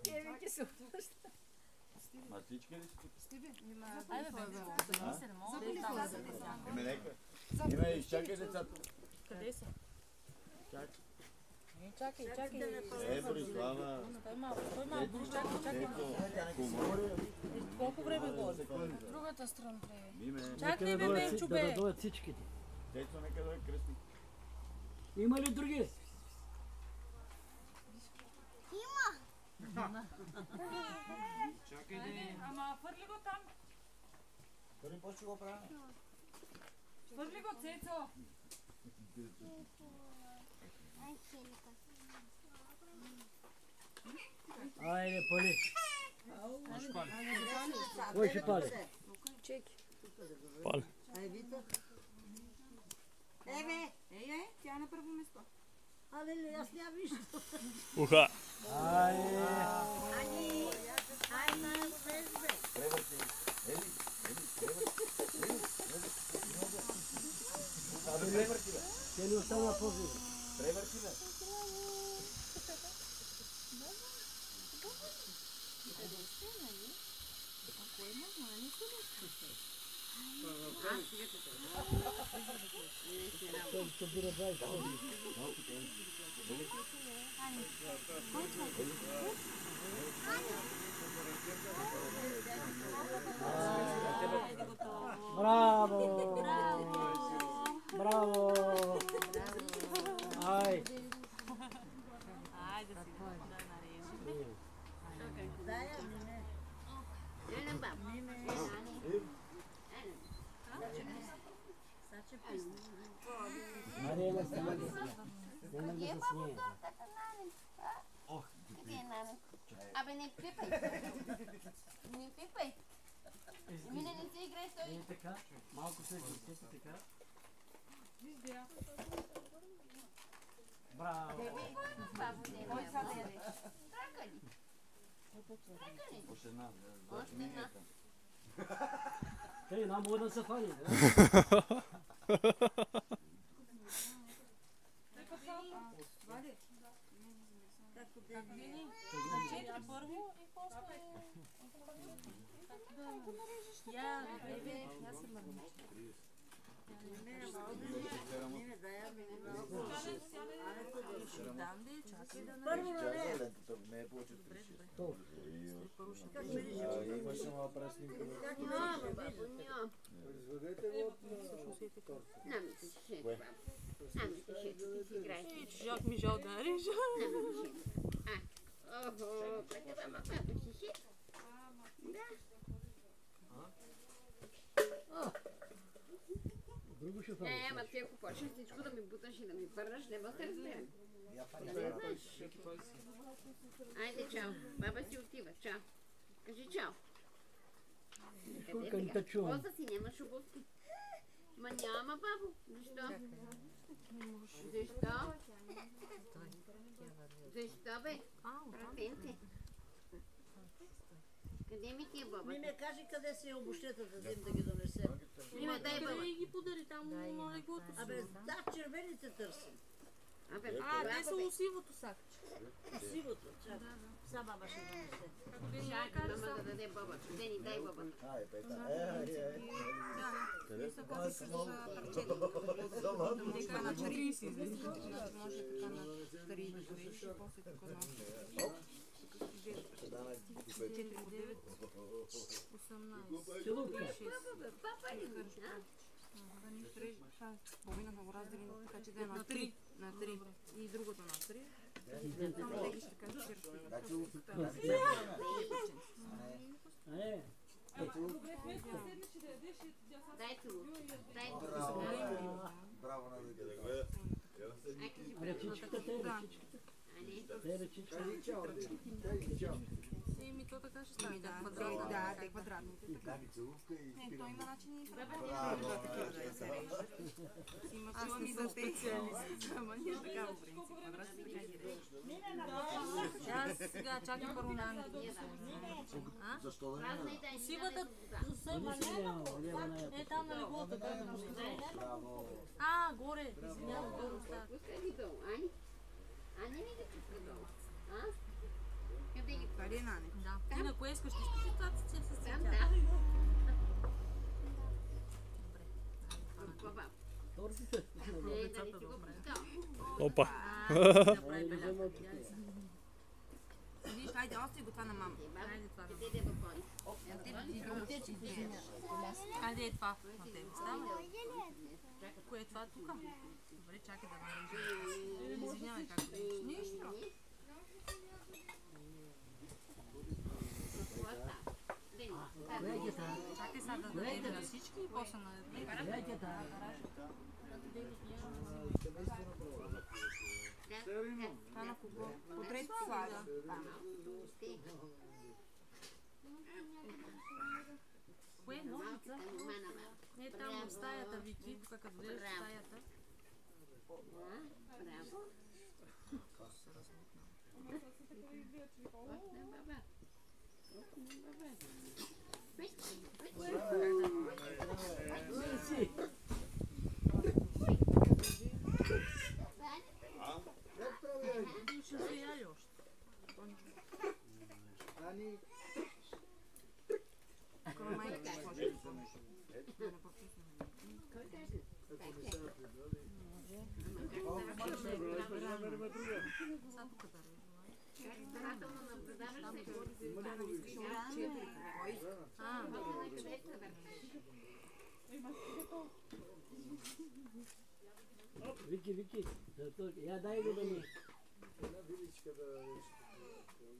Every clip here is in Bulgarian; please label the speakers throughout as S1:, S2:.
S1: Девики се обръща.
S2: Маслички ли си тук?
S1: Айде, бе,
S2: Име, изчакай децата.
S1: къде си?
S2: Чакай.
S1: Чакай.
S2: Борислава.
S1: Стой малко, чакай. Колко време говори? Другата страна трябва. Чакай, бе, Менчо, бе.
S3: Да дойдат всичките.
S2: Дето нека да е кръстник.
S3: Има ли други?
S1: Чакай, ама фърли го там.
S2: Дали по-ще го правя?
S1: Фърли го, Цецо.
S3: Айде, пали. Кой ще пали?
S1: Чеки.
S3: Пали.
S1: Тя е на първо место.
S4: Але, аз няма виж.
S3: Уха. Те не остана по-зле.
S2: Превърти бе.
S3: Браво! Браво! Ай!
S1: Айде си, да нарежем.
S3: Мария ме стана да се смее.
S5: Абе, не пипай. Не пипай. Мине не си играй той.
S3: Е така, малко се въртете така. Браво!
S5: Бабо, не,
S1: Кой са да ядеш?
S5: Тракали. Тракали.
S2: Още една.
S5: Още една.
S3: Тъй, нам мога да се фани.
S1: Как вини? Четири първо и после... Я, бебе, я се мърна.
S4: Първо на нея.
S2: Не е получил 36.
S4: Как
S2: Имаше мала преснимка.
S5: Няма, бабо, няма.
S2: Произведете го от...
S5: Нами се шет, бабо. Нами се шет, ти си играй.
S1: Жак ми жал да режа.
S5: Нами се шет. Охо, прека баба, бабо си шет. Да.
S3: Друго ще фани.
S5: Ама ти ако почнеш всичко да ми буташ и да ми върнаш, не ме се разберем. Да не знаеш. Айде, чао. Баба си отива. Чао. Кажи чао.
S3: Сколько не те чувам.
S5: Полза си, нямаш обувки. Ма няма, бабо. Защо? Защо? Защо, бе? Пратенте. Къде ми ти е баба?
S4: Ми ме кажи къде си обущета да взем да ги донесем.
S5: Има, дай баба.
S1: Къде ги подари там на леглото си?
S4: Абе, да, червените търсим.
S5: Абе,
S1: Те са усивото сакче.
S4: Сивото, чакай. Са баба ще донесе.
S5: Чакай, мама да даде баба. Къде ни дай баба?
S2: Ай, пета.
S6: Те са кофи с парчета. Така на 30 излиза. Може така на 3 и после така на 4, 9, 18,
S3: Целувка.
S6: 6.
S5: Папа ли?
S6: Да ни стрежи. Половина да го разделим, така че да е на 3. На 3. И другото на 3. Само да ги ще кажа черти.
S3: Е,
S5: Дай целу. Дай целу.
S2: Браво на дете.
S3: ръчичката, те ръчичката. Те ръчичката.
S6: Еми, то така ще стане. Да, квадратните. Да, те квадратните.
S2: Дай ми целувка и
S6: Не, той има начин и
S2: браво.
S6: има сила ми за специалист. Ама ние така в принцип. Квадратите така ги режат. Аз сега чакам първо на Ангел.
S2: Защо да не?
S1: Сивата досъма не е там на леглото.
S2: Браво.
S1: Горе. Извинявам, горе остава.
S5: Пускай ги долу, Ани. Ани ли ги пуска долу? А? Къде ги пуска?
S7: Опа.
S6: Направи белязка. Виж, хайде, остри го това на мама. Хайде това на мама. Хайде е това на тебе. Става. Кое е това тук? Добре, чакай да нарежем. Извинявай, как да режеш. Нищо. Чакай сега да дадем на всички и после на това на кого? По трети слага. Кое? Ножица? Не, там в стаята, Вики, тук като влезеш в стаята. Ще се яли още. Скоро майка ще може да не пропуснем.
S3: Вики, я дай го да ми.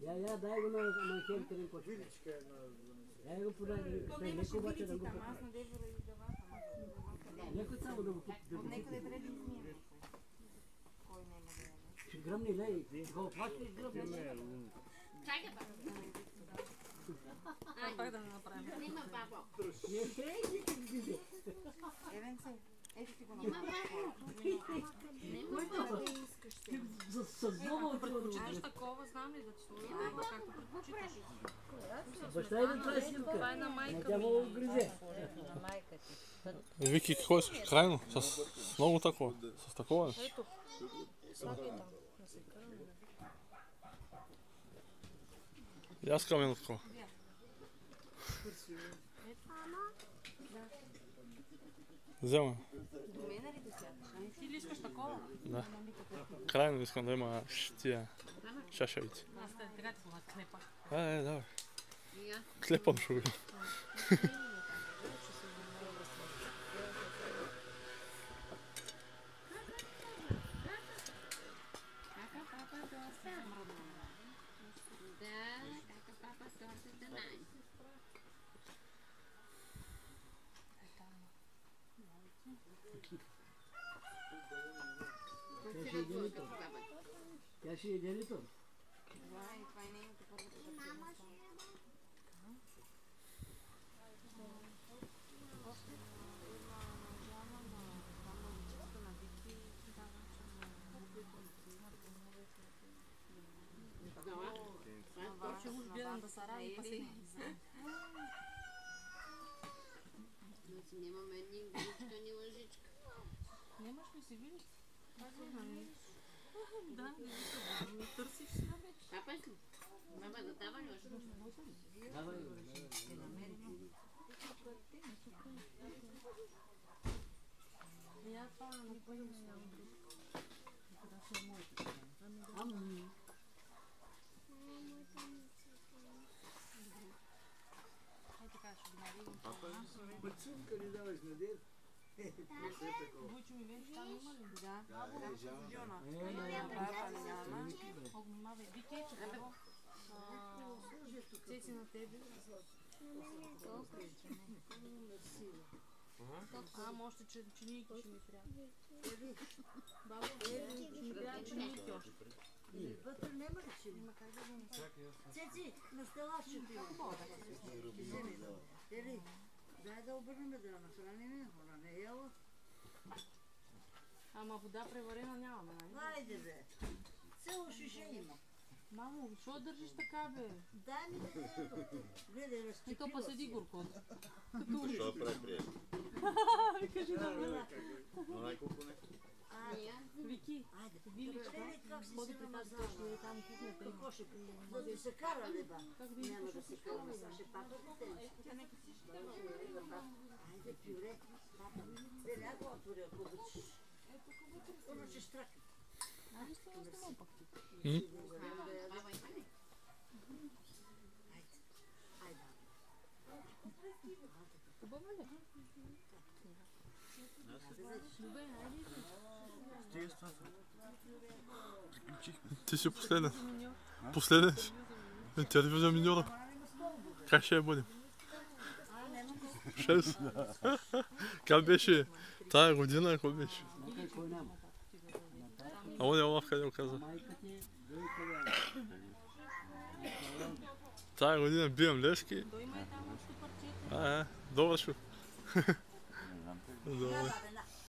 S3: Я дай го на хемтерин почва. Я го подай, леко обаче да го покажа. Леко само да го покажа.
S6: Некъде трябва да измие. Кой не има да яде?
S3: Ще гръмни, лей, го плащаш гръмни.
S5: Чакай, баба.
S6: Пак да не направим.
S5: Има бабо.
S6: Евенце, ето ти го
S5: Има
S6: направим.
S5: бабо.
S3: С злоба
S6: Предпочиташ такова, знам ли да ти сложи? Ама както предпочиташ.
S3: баща и да това е силка.
S6: Това е на майка
S3: Тя
S6: ми.
S3: му гризе.
S7: Вики, какво искаш? Крайно? С много такова? С такова?
S6: Ето. Слагай там.
S7: И аз искам едно такова. Взема.
S6: До мене ли да сядаш? Ти ли искаш такова?
S7: Да. Крайно искам да има тия шашавици.
S6: Аз така ти слагам клепа.
S7: Давай. Клепам ще го.
S3: Тя ще еде ли то?
S6: Това е нейната първата картина. Ще го гледам да се ради, па се
S5: Нямаме ни гръчка, ни лъжичка.
S6: Нямаш ли си видиш? Да, не търсиш си.
S5: Папа си? Баба, да дава ли още?
S3: Давай.
S6: Я това не поем само. Ай така, ще ги навигам.
S2: Мацунка ни даваш на дед.
S6: Войчо ми вече там има ли? Да.
S3: Няма.
S6: Огнимавай. Вики, че какво? Цеци на тебе. Още чинийки ще ми трябва. Бабо, ще ми трябва чинийки още.
S4: Вътре няма ли че? Има как да го не. Цеци, на стелашчето има. Ели, дай да обърнем да нахраним, хора не е яла.
S6: Ама вода преварена нямаме, нали?
S4: Хайде бе, цело шише има.
S6: Мамо, защо държиш така, бе?
S4: Дай ми да ето. Гледай,
S6: И
S4: разтопила
S6: то па седи
S4: се.
S6: горко.
S2: Защо прави приятел?
S6: Кажи да,
S2: Но най-колко не.
S6: Вики,
S4: Айде,
S6: Виличка,
S4: гледай как си
S6: ходи
S4: се
S6: при тази
S4: намазала.
S6: точно и там кухнята има.
S4: Какво ще да ти се кара ли ба?
S6: Как да
S4: Няма
S6: искаш
S4: да
S6: да
S4: се
S6: се
S4: кара,
S6: кара?
S4: сега ще папа потенци. Айде, пюре. Папа, не го отвори, ако обичаш. Иначе штрака.
S7: Ти си последен. Последен си. Тя да взема миньора. Как ще я бъдем? 6. Как беше? Тая година, какво беше? А он е Олаф къде го каза? Тая година бием Левски. Добър шо. Добре.